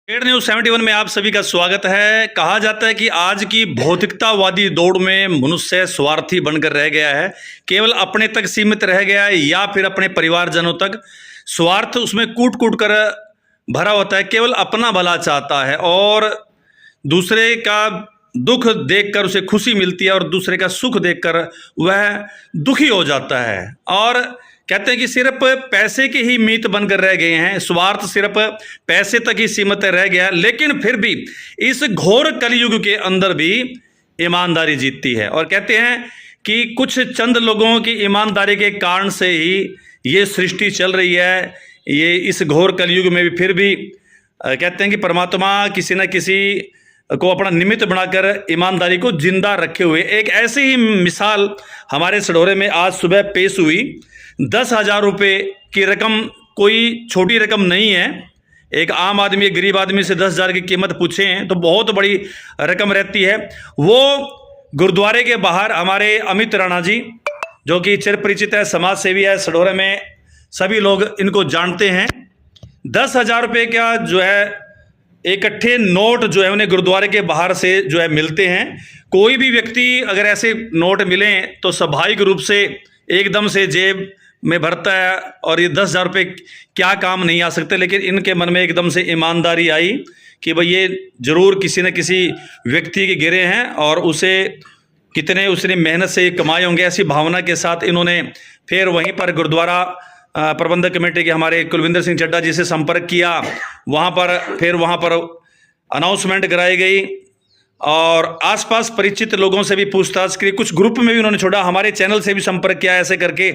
Trade news 71 में आप सभी का स्वागत है। कहा जाता है कि आज की भौतिकतावादी दौड़ में मनुष्य स्वार्थी बनकर रह गया है, केवल अपने तक सीमित रह गया है या फिर अपने परिवारजनों तक। स्वार्थ उसमें कूट कूट कर भरा होता है, केवल अपना भला चाहता है और दूसरे का दुख देखकर उसे खुशी मिलती है और दूसरे का सुख देखकर वह दुखी हो जाता है। और कहते हैं कि सिर्फ पैसे के ही मीत बनकर रह गए हैं, स्वार्थ सिर्फ पैसे तक ही सीमित रह गया। लेकिन फिर भी इस घोर कलयुग के अंदर भी ईमानदारी जीतती है और कहते हैं कि कुछ चंद लोगों की ईमानदारी के कारण से ही ये सृष्टि चल रही है। ये इस घोर कलयुग में भी फिर भी कहते हैं कि परमात्मा किसी न किसी को अपना निमित्त बनाकर ईमानदारी को जिंदा रखे हुए। एक ऐसी ही मिसाल हमारे सढौरे में आज सुबह पेश हुई। 10,000 रुपये की रकम कोई छोटी रकम नहीं है। एक आम आदमी, एक गरीब आदमी से 10,000 की कीमत पूछें तो बहुत बड़ी रकम रहती है। वो गुरुद्वारे के बाहर हमारे अमित राणा जी, जो कि चिर परिचित है, समाज सेवी है, सढौरे में सभी लोग इनको जानते हैं। 10,000 रुपये का जो है इकट्ठे नोट जो है उन्हें गुरुद्वारे के बाहर से जो है मिलते हैं। कोई भी व्यक्ति अगर ऐसे नोट मिलें तो स्वाभाविक रूप से एकदम से जेब में भरता है और ये 10,000 रुपये क्या काम नहीं आ सकते। लेकिन इनके मन में एकदम से ईमानदारी आई कि भाई ये जरूर किसी न किसी व्यक्ति के गिरे हैं और उसे कितने उसने मेहनत से कमाए होंगे। ऐसी भावना के साथ इन्होंने फिर वहीं पर गुरुद्वारा प्रबंधक कमेटी के हमारे कुलविंदर सिंह चड्ढा जी से संपर्क किया। वहाँ पर अनाउंसमेंट कराई गई और आसपास परिचित लोगों से भी पूछताछ की। कुछ ग्रुप में भी उन्होंने छोड़ा, हमारे चैनल से भी संपर्क किया, ऐसे करके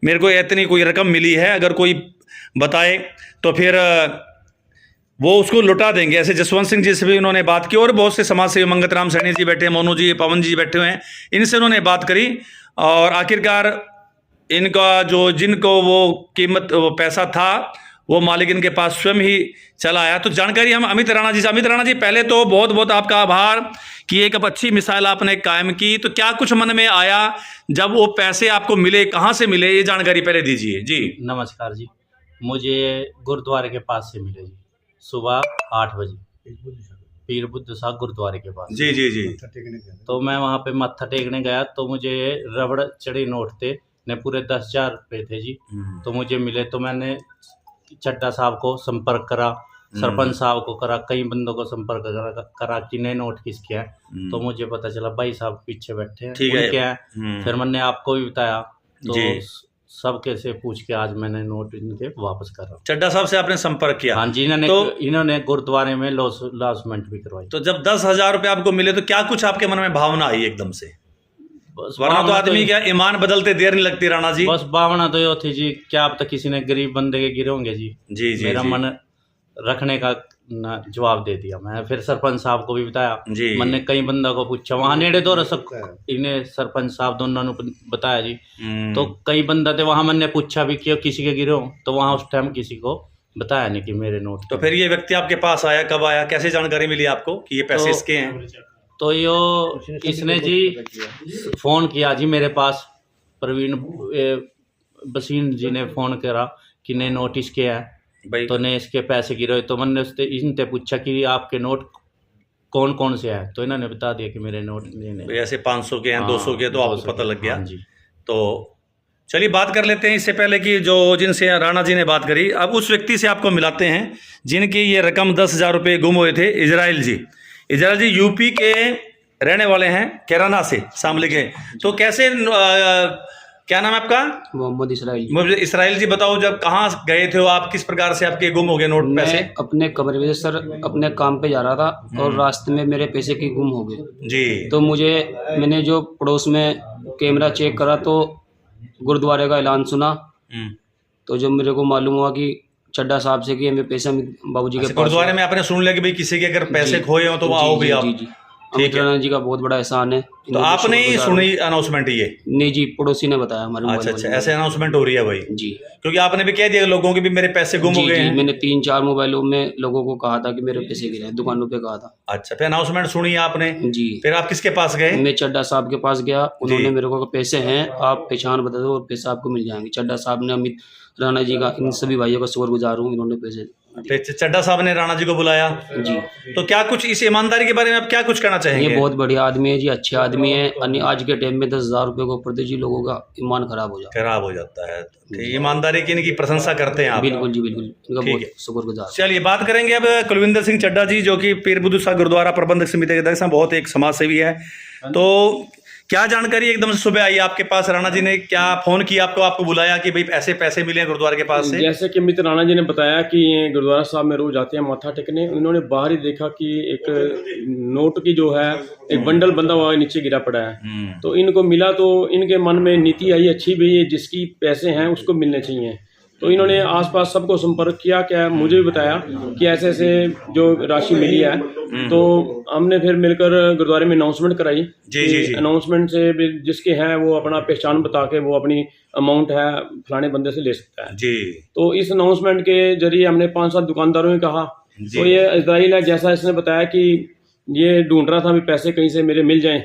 मेरे को इतनी कोई रकम मिली है, अगर कोई बताए तो फिर वो उसको लुटा देंगे। ऐसे जसवंत सिंह जी से भी उन्होंने बात की और बहुत से समाज सेवी, मंगत राम सैनी जी बैठे हैं, मोनू जी, पवन जी बैठे हुए हैं, इनसे उन्होंने बात करी और आखिरकार इनका जिनको वो कीमत, वो पैसा था, वो मालिक इनके पास स्वयं ही चला आया। तो जानकारी हम अमित राणा जी से। अमित राणा जी, पहले तो बहुत बहुत आपका आभार कि एक अच्छी मिसाल आपने कायम की। तो क्या कुछ मन में आया जब वो पैसे आपको मिले, कहाँ से मिले, ये जानकारी पहले दीजिए जी। नमस्कार जी, मुझे गुरुद्वारे के पास से मिले जी, सुबह 8 बजे पीर बुद्ध साहब गुरुद्वारे के पास। जी जी जी। तो मैं वहाँ पे मत्था टेकने गया तो मुझे रबड़ चढ़े नोट थे, ने पूरे 10,000 रुपये थे जी। तो मुझे मिले तो मैंने चड्ढा साहब को संपर्क करा, सरपंच साहब को करा, कई बंदों को संपर्क करा कि नए नोट किसके हैं। तो मुझे पता चला भाई साहब पीछे बैठे हैं, उनके हैं। फिर मैंने आपको भी बताया तो सब कैसे पूछ के आज मैंने नोट इनके वापस कर रहा हूँ। चड्ढा साहब से आपने संपर्क किया? हाँ जी, इन्होंने गुरुद्वारे में लॉन्चमेंट भी करवाई। तो जब 10,000 रुपये आपको मिले तो क्या कुछ आपके मन में भावना आई एकदम से? वरना तो आदमी क्या ईमान बदलते देर नहीं लगती राणा जी। बस भावना तो ये थी जी, क्या अब तक किसी ने गरीब बंदे के गिरे होंगे जी। जी जी। मेरा मन रखने का जवाब दे दिया। मैं फिर सरपंच साहब को भी बताया, मैंने कई बंदा को पूछा वहाँ नेड़े दो रसक, इन्हें सरपंच साहब दोनों ने बताया जी। तो कई बंदा थे वहाँ, मैंने पूछा भी कि किसी के गिरे हो, तो वहाँ उस टाइम किसी को बताया नहीं कि मेरे नोट। तो फिर ये व्यक्ति आपके पास आया, कब आया, कैसे जानकारी मिली आपको कि ये पैसे इसके हैं? तो इसने जी फ़ोन किया जी मेरे पास, प्रवीण बसीन जी ने फ़ोन करा कि ने नोटिस किया है तो ने इसके पैसे गिरे। तो मैंने उससे इनसे पूछा कि आपके नोट कौन कौन से हैं, तो इन्होंने बता दिया कि मेरे नोट नहीं, ऐसे 500 के हैं, 200 के, तो आपको पता लग गया। जी। तो चलिए बात कर लेते हैं इससे पहले कि जिनसे राणा जी ने बात करी, अब उस व्यक्ति से आपको मिलाते हैं जिनकी ये रकम 10,000 रुपये गुम हुए थे। इजराइल जी यूपी के रहने वाले हैं, कैराना से शामली के। तो कैसे क्या नाम है आपका? मोहम्मद इसराइल। मोहम्मद इसराइल जी, बताओ जब कहाँ गए थे आप, किस प्रकार से आपके गुम हो गए नोट पैसे? अपने कमरे में सर अपने काम पे जा रहा था और रास्ते में मेरे पैसे की गुम हो गए जी। तो मैंने जो पड़ोस में कैमरा चेक करा तो गुरुद्वारे का ऐलान सुना। तो जब मेरे को मालूम हुआ कि चड्ढा साहब से कि हमें पैसा बाबूजी के पास, गुरुद्वारे में आपने सुन लिया कि भाई किसी के अगर पैसे खोए हो तो आओ भी आप। अमित राणा जी का बहुत बड़ा एहसान है। तो आपने ही सुनी अनाउंसमेंट ये? नहीं जी, पड़ोसी ने बताया हमारे। अच्छा, ऐसे अनाउंसमेंट हो रही है भाई जी, क्योंकि आपने भी कह दिया लोगों के भी मेरे पैसे गुम हो गए हैं। मैंने 3-4 मोबाइलों में लोगों को कहा था कि मेरे पैसे गिरे हैं, दुकानों पे कहा था। अच्छा, फिर अनाउंसमेंट सुनी आपने जी। फिर आप किसके पास गए? मैं चड्ढा साहब के पास गया, उन्होंने मेरे को पैसे हैं, आप पहचान बता दो और पैसे आपको मिल जाएंगे। चड्ढा साहब ने अमित राणा जी का, इन सभी भाइयों का शुक्रगुजार हूँ, इन्होंने पैसे दी। चड्ढा साहब ने राणा जी को बुलाया। जी, तो क्या कुछ इस ईमानदारी के बारे में आप क्या कुछ कहना ये चाहेंगे? बहुत बढ़िया आदमी है जी, अच्छे आदमी है। अन्य आज के टाइम में 10,000 रुपये को ऊपर जी लोगों का ईमान खराब हो जाता खराब हो जाता है। कि ईमानदारी की इनकी प्रशंसा करते हैं है। आप। बिल्कुल जी, बिल्कुल, इनका ठीक बहुत है। शुक्रगुजार। चलिए बात करेंगे अब कुलविंदर सिंह चड्ढा जी, जो कि पीर बुद्धू शाह गुरुद्वारा प्रबंधक समिति के अध्यक्ष हैं, बहुत एक समाज सेवी है। तो क्या जानकारी एकदम से सुबह आई आपके पास? राणा जी ने क्या फोन किया आपको बुलाया कि भाई ऐसे पैसे मिले गुरुद्वारे के पास से? जैसे कि मित्र राणा जी ने बताया कि ये गुरुद्वारा साहब में रोज आते हैं माथा टेकने। उन्होंने बाहर ही देखा कि एक नोट की जो है एक बंडल बंधा हुआ नीचे गिरा पड़ा है। तो इनको मिला तो इनके मन में नीति आई अच्छी भी है, जिसकी पैसे हैं उसको मिलने चाहिए। तो इन्होंने आसपास सबको संपर्क किया, क्या मुझे भी बताया कि ऐसे ऐसे जो राशि मिली है। तो हमने फिर मिलकर गुरुद्वारे में अनाउंसमेंट कराई। जी। अनाउंसमेंट से भी जिसके हैं वो अपना पहचान बता के वो अपनी अमाउंट है फलाने बंदे से ले सकता है जी। तो इस अनाउंसमेंट के जरिए हमने 5-7 दुकानदारों ने कहा। तो ये इजराइल है, जैसा इसने बताया कि ये ढूंढ रहा था भी पैसे कहीं से मेरे मिल जाएं।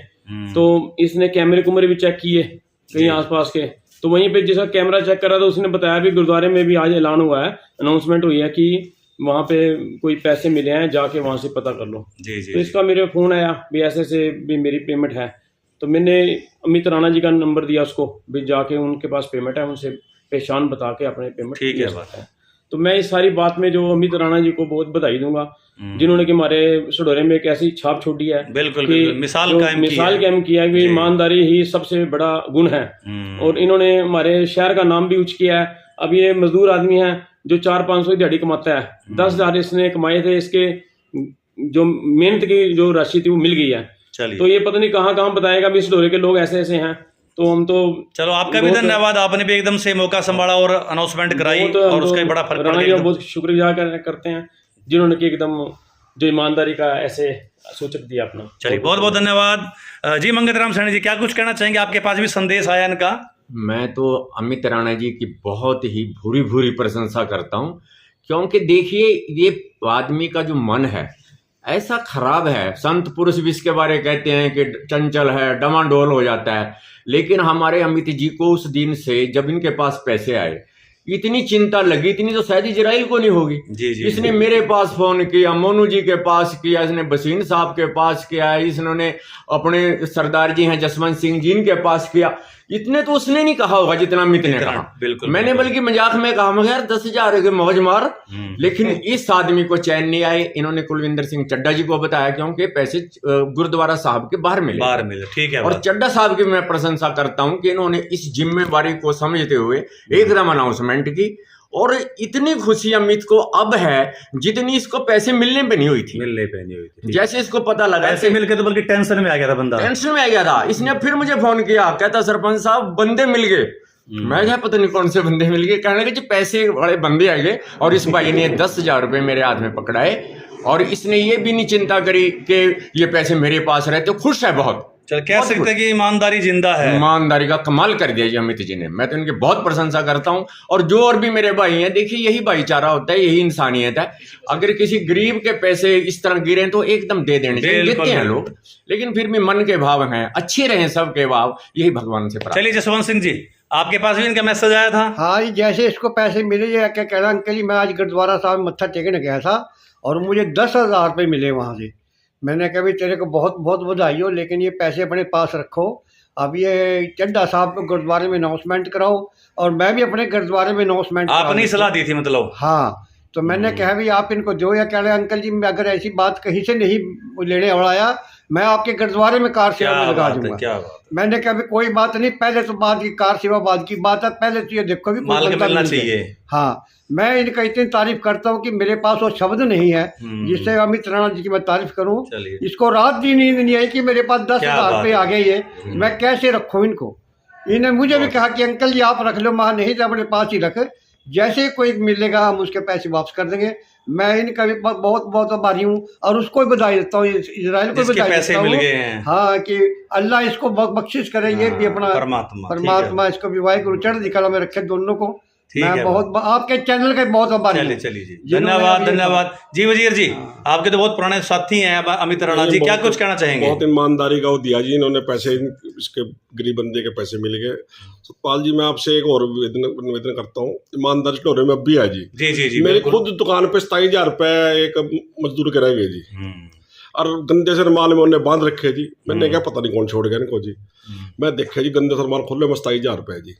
तो इसने कैमरे कुमरे भी चेक किए कहीं आसपास के। तो वहीं पे जिसका कैमरा चेक करा तो उसने बताया भी गुरुद्वारे में भी आज ऐलान हुआ है, अनाउंसमेंट हुई है कि वहाँ पे कोई पैसे मिले हैं, जाके वहाँ से पता कर लो। तो इसका मेरे फोन आया भी ऐसे से भी मेरी पेमेंट है। तो मैंने अमित राणा जी का नंबर दिया उसको भी जाके उनके पास पेमेंट है, उनसे पहचान बता के अपने पेमेंट ठीक है बात है। तो मैं इस सारी बात में जो अमित राणा जी को बहुत बधाई दूंगा, जिन्होंने कि हमारे सडोरे में एक ऐसी छाप छोड़ी है। बिल्कुल, कि मिसाल कायम किया है कि ईमानदारी ही सबसे बड़ा गुण है। और इन्होंने हमारे शहर का नाम भी ऊंच किया है। अब ये मजदूर आदमी है जो 400-500 दिहाड़ी कमाता है, 10,000 इसने कमाए थे, इसके जो मेहनत की जो राशि थी वो मिल गई है। तो ये पता नहीं कहाँ बताएगा भी सडोरे के लोग ऐसे ऐसे हैं। तो हम तो चलो आपका भी धन्यवाद, आपने भी एकदम से मौका संभाला और अनाउंसमेंट कराई और उसका बड़ा फर्क पड़ गया। बहुत शुक्रिया करते हैं जिन्होंने कि एकदम जो ईमानदारी का ऐसे सूचक दिया अपना। चलिए बहुत बहुत धन्यवाद जी। मंगत राम सैनी जी क्या कुछ कहना चाहेंगे? आपके पास भी संदेश आया इनका। मैं तो अमित राणा जी की बहुत ही भूरी भूरी प्रशंसा करता हूँ, क्योंकि देखिए ये आदमी का जो मन है ऐसा खराब है। संत पुरुष भी इसके बारे कहते हैं कि चंचल है, डमाडोल हो जाता है। लेकिन हमारे अमित जी को उस दिन से जब इनके पास पैसे आए इतनी चिंता लगी, इतनी तो शायद इजराइल को नहीं होगी। इसने मेरे पास फोन किया, मोनू जी के पास किया, इसने बसीन साहब के पास किया, इसने अपने सरदार जी हैं जसवंत सिंह जी इनके पास किया। इतने तो उसने नहीं कहा होगा जितना अमित ने कहा। बिल्कुल, मैंने बल्कि मजाक में कहा मगर 10,000 के मौज मार। लेकिन इस आदमी को चैन नहीं आए। इन्होंने कुलविंदर सिंह चड्ढा जी को बताया क्योंकि पैसे गुरुद्वारा साहब के बाहर मिले। ठीक है। और चड्ढा साहब की मैं प्रशंसा करता हूं कि इन्होंने इस जिम्मेवारी को समझते हुए एकदम अनाउंसमेंट की। और इतनी खुशी अमित को अब है जितनी इसको पैसे मिलने पे नहीं हुई थी। जैसे इसको पता लगा पैसे मिल के तो बल्कि टेंशन में आ गया था बंदा, टेंशन में आ गया था। इसने फिर मुझे फोन किया, कहता सरपंच साहब बंदे मिल गए। मैं क्या पता नहीं कौन से बंदे मिल गए। कहने लगे पैसे बड़े बंदे आ गए। और इस भाई ने 10,000 रुपये मेरे हाथ में पकड़ाए और इसने ये भी नहीं चिंता करी कि ये पैसे मेरे पास रहे। तो खुश है बहुत। चल कह सकते हैं कि ईमानदारी जिंदा है। ईमानदारी का कमाल कर दिया जी अमित जी ने। मैं तो इनकी बहुत प्रशंसा करता हूं। और जो और भी मेरे भाई हैं, देखिए यही भाईचारा होता है, यही इंसानियत है। अगर किसी गरीब के पैसे इस तरह गिरे तो एकदम दे देने चाहिए, देते हैं लोग। लेकिन फिर भी मन के भाव हैं, अच्छे रहे सबके भाव, यही भगवान से प्रार्थना। चलिए जसवंत सिंह जी आपके पास भी इनका मैसेज आया था? हाँ जी, जैसे इसको पैसे मिले ये क्या कह रहा अंकल जी, मैं आज गुरुद्वारा साहब में मत्था टेकने गया था और मुझे 10,000 रुपये मिले वहाँ से। मैंने कहा भी तेरे को बहुत बहुत बधाई हो, लेकिन ये पैसे अपने पास रखो। अब ये चड्ढा साहब को गुरुद्वारे में अनाउंसमेंट कराओ और मैं भी अपने गुरुद्वारे में अनाउंसमेंट। आपने सलाह दी थी मतलब? हाँ, तो मैंने कहा भी आप इनको दो। या कह रहे अंकल जी मैं अगर ऐसी बात कहीं से नहीं लेने वाला, मैं आपके गुरुद्वारे में कार सेवा में लगा दूंगा। मैंने कहा भी कोई बात नहीं, पहले तो बात की कार सेवा बाद की बात है, पहले तो ये देखो भी माल के मिलना चाहिए। हाँ, मैं इनका इतनी तारीफ करता हूँ कि मेरे पास वो शब्द नहीं है जिससे अमित राणा जी की मैं तारीफ करूँ। इसको रात दिन नींद नहीं आई कि मेरे पास 10,000 रुपये आ गए, ये मैं कैसे रखूँ इनको। इन्हें मुझे भी कहा कि अंकल जी आप रख लो। माँ नहीं तो अपने पास ही रख, जैसे कोई मिलेगा हम उसके पैसे वापस कर देंगे। मैं इनका भी बहुत बहुत आभारी हूँ और उसको भी बधाई देता हूँ, इजराइल को बधाई देता हूँ। हाँ, कि अल्लाह इसको बख्शिश करे। ये भी अपना परमात्मा इसको भी वाहिगुरु चढ़ दिखला में रखे दोनों को। ठीक है, मैं बहुत आपके चैनल का बहुत आभारी हूँ। चलिए चलिए जी, जिन्होंने धन्यवाद अभी- धन्यवाद जी। वजीर जी, आपके तो बहुत पुराने साथी हैं अब अमित राणा जी, क्या कुछ कहना चाहेंगे? बहुत ईमानदारी का वो दिया जी इन्होंने पैसे, इसके गरीब बंदे के पैसे मिल गए। सतपाल जी, मैं आपसे एक और निवेदन करता हूँ, ईमानदारी ढोरे में अब भी है जी। जी जी जी, मेरी बिल्कुल। खुद दुकान पे 27,000 रुपए एक मजदूर के रह गए जी, और गंदे से रुमाल में उन्हें बांध रखे जी। मैंने क्या पता नहीं कौन छोड़ गया इनको जी। मैं देखा जी गंदे से रुमाल खुले में 27,000 रुपए जी।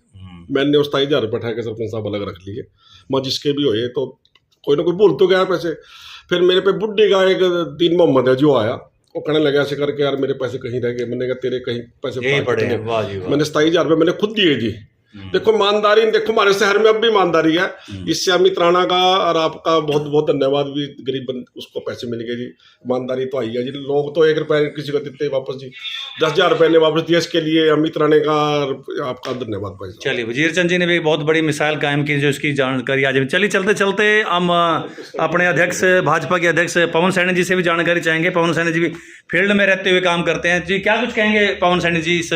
मैंने उस 27,000 रुपए उठा के सरपंच साहब अलग रख लिए। मैं जिसके भी होए तो कोई ना कोई भूल तो गया पैसे। फिर मेरे पे बुड्ढी का एक दीन मोहम्मद है जो आया, वो कहने लगा ऐसे करके, यार मेरे पैसे कहीं रह गए। मैंने कहा तेरे कहीं पैसे यही पड़े कितने? हैं, वाह जी वाह। मैंने 27,000 रुपये मैंने खुद दिए जी। देखो ईमानदारी, देखो हमारे शहर में अब भी ईमानदारी है। इससे अमित राणा का और आपका बहुत बहुत धन्यवाद भी। गरीब उसको पैसे मिल गए जी, ईमानदारी तो आई है जी। लोग तो 1 रुपये किसी को देते वापस जी, 10,000 रुपये ने वापस दिया। इसके लिए अमित राणा का आपका धन्यवाद भाई साहब। चलिए, वजीर चंद जी ने भी एक बहुत बड़ी मिसाल कायम की, जो इसकी जानकारी आज। चलिए, चलते चलते हम अपने अध्यक्ष, भाजपा के अध्यक्ष पवन सैनी जी से भी जानकारी चाहेंगे। पवन सैनी जी भी फील्ड में रहते हुए काम करते हैं जी, क्या कुछ कहेंगे पवन सैनी जी इस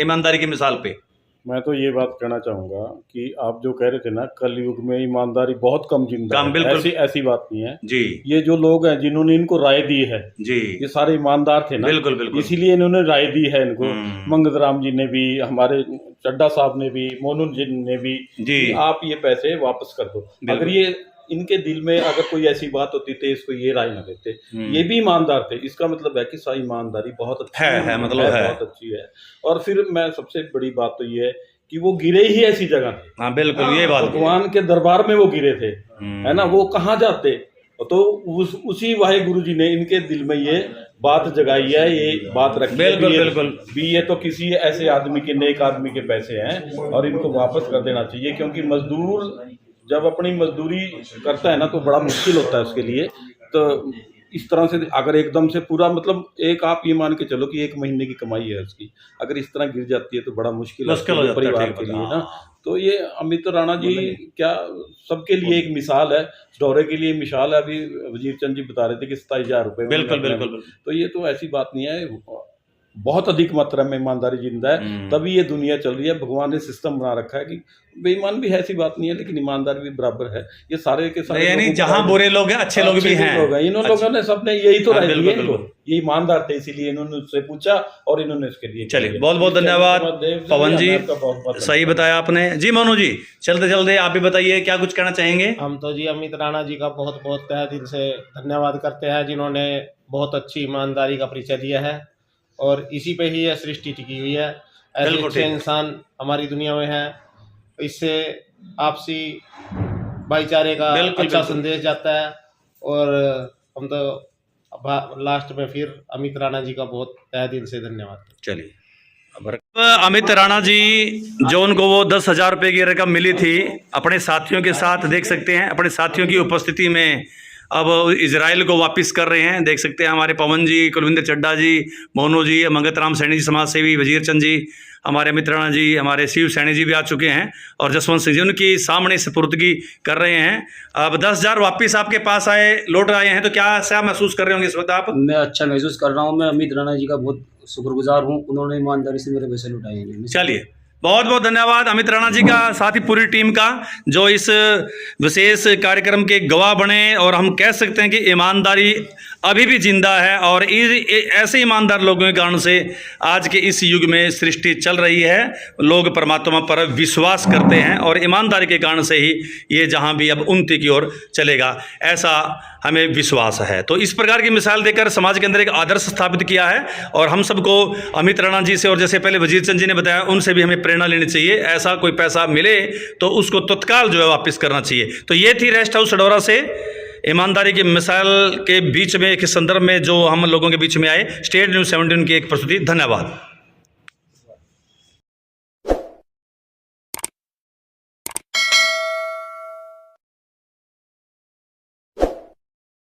ईमानदारी की मिसाल पे? मैं तो ये बात कहना चाहूंगा कि आप जो कह रहे थे ना, कल युग में ईमानदारी बहुत कम जिंदा कम, है, बिल्कुल। ऐसी बात नहीं है जी ये जो लोग हैं जिन्होंने इनको राय दी है, जी, ये सारे ईमानदार थे ना, बिल्कुल बिल्कुल। इसीलिए इन्होंने राय दी है इनको। मंगत राम जी ने भी, हमारे चड्डा साहब ने भी, मोनू जी ने भी, जी। कि आप ये पैसे वापस कर दो। अगर ये इनके दिल में अगर कोई ऐसी बात होती तो इसको ये राय ना देते। ये भी ईमानदार थे, इसका मतलब है कि सा ईमानदारी बहुत अच्छी है, मतलब है। बहुत अच्छी है। और फिर मैं सबसे बड़ी बात तो ये है कि वो गिरे ही ऐसी जगह थे। हाँ बिल्कुल, ये बात भगवान के दरबार में वो गिरे थे, है ना, वो कहाँ जाते। तो उसी वाहे गुरु जी ने इनके दिल में ये बात जगाई है, ये बात रखी है। बिल्कुल बिल्कुल। भी ये तो किसी ऐसे आदमी के, नेक आदमी के पैसे हैं और इनको वापस कर देना चाहिए। क्योंकि मजदूर जब अपनी मजदूरी करता है ना तो बड़ा मुश्किल होता है उसके लिए। तो इस तरह से अगर एकदम से पूरा, मतलब एक आप ये मान के चलो कि 1 महीने की कमाई है उसकी, अगर इस तरह गिर जाती है तो बड़ा मुश्किल हो जाता है परिवार के लिए ना। तो ये अमित राणा जी क्या सबके लिए एक मिसाल है, दौरे के लिए मिसाल है। अभी वजीर चंद जी बता रहे थे कि 27,000 रुपये। बिल्कुल बिल्कुल। तो ये तो ऐसी बात नहीं है, बहुत अधिक मात्रा में ईमानदारी जिंदा है, तभी ये दुनिया चल रही है। भगवान ने सिस्टम बना रखा है कि बेईमान भी है, ऐसी बात नहीं है, लेकिन ईमानदार भी बराबर है। ये सारे के सारे, यानी जहां बुरे लोग हैं अच्छे लोग भी हैं। इन लोगों ने सबने यही तो राय दी है इनको। बिल्कुल। ये ईमानदार थे, इसीलिए इन्होंने उससे पूछा और इन्होंने इसके लिए। चलिए, बहुत बहुत धन्यवाद पवन जी, सही बताया आपने जी। मोनू जी, चलते चलते आप भी बताइए, क्या कुछ कहना चाहेंगे? हम तो जी अमित राणा जी का बहुत बहुत तहे दिल से धन्यवाद करते हैं, जिन्होंने बहुत अच्छी ईमानदारी का परिचय दिया है। और इसी पे ही यह सृष्टि टिकी हुई है। ऐसे अच्छे इंसान हमारी दुनिया में है, इससे आपसी भाईचारे का अच्छा संदेश जाता है। और हम तो लास्ट में फिर अमित राणा जी का बहुत तहे दिल से धन्यवाद। चलिए, अमित राणा जी, जो उनको वो 10,000 रुपये की रकम मिली थी, अपने साथियों के साथ देख सकते हैं, अपने साथियों की उपस्थिति में अब इजराइल को वापस कर रहे हैं। देख सकते हैं हमारे पवन जी, कुलविंदर चड्डा जी, मोनू जी, मंगत राम सैनी जी समाज सेवी, वजीर चंद जी, हमारे अमित राणा जी, हमारे शिव सैनी जी भी आ चुके हैं और जसवंत सिंह जी उनकी सामने सुपुर्दगी कर रहे हैं। अब 10,000 वापस आपके पास लौट आए हैं, तो क्या ऐसा महसूस कर रहे होंगे इस वक्त आप? मैं अच्छा महसूस कर रहा हूँ। मैं अमित राणा जी का बहुत शुक्रगुजार हूँ, उन्होंने ईमानदारी से मेरे पैसे लौटाए हैं। चलिए, बहुत बहुत धन्यवाद अमित राणा जी का, साथ ही पूरी टीम का, जो इस विशेष कार्यक्रम के गवाह बने। और हम कह सकते हैं कि ईमानदारी अभी भी जिंदा है और ऐसे ईमानदार लोगों के कारण से आज के इस युग में सृष्टि चल रही है। लोग परमात्मा पर विश्वास करते हैं और ईमानदारी के कारण से ही ये जहां भी अब उन्नति की ओर चलेगा, ऐसा हमें विश्वास है। तो इस प्रकार की मिसाल देकर समाज के अंदर एक आदर्श स्थापित किया है और हम सबको अमित राणा जी से, और जैसे पहले वजीर चंद जी ने बताया, उनसे भी हमें प्रेरणा लेनी चाहिए। ऐसा कोई पैसा मिले तो उसको तत्काल जो है वापस करना चाहिए। तो ये थी रेस्ट हाउस सडौरा से ईमानदारी की मिसाल के बीच में, एक संदर्भ में जो हम लोगों के बीच में आए, स्टेट न्यूज़ 17 की एक प्रस्तुति। धन्यवाद।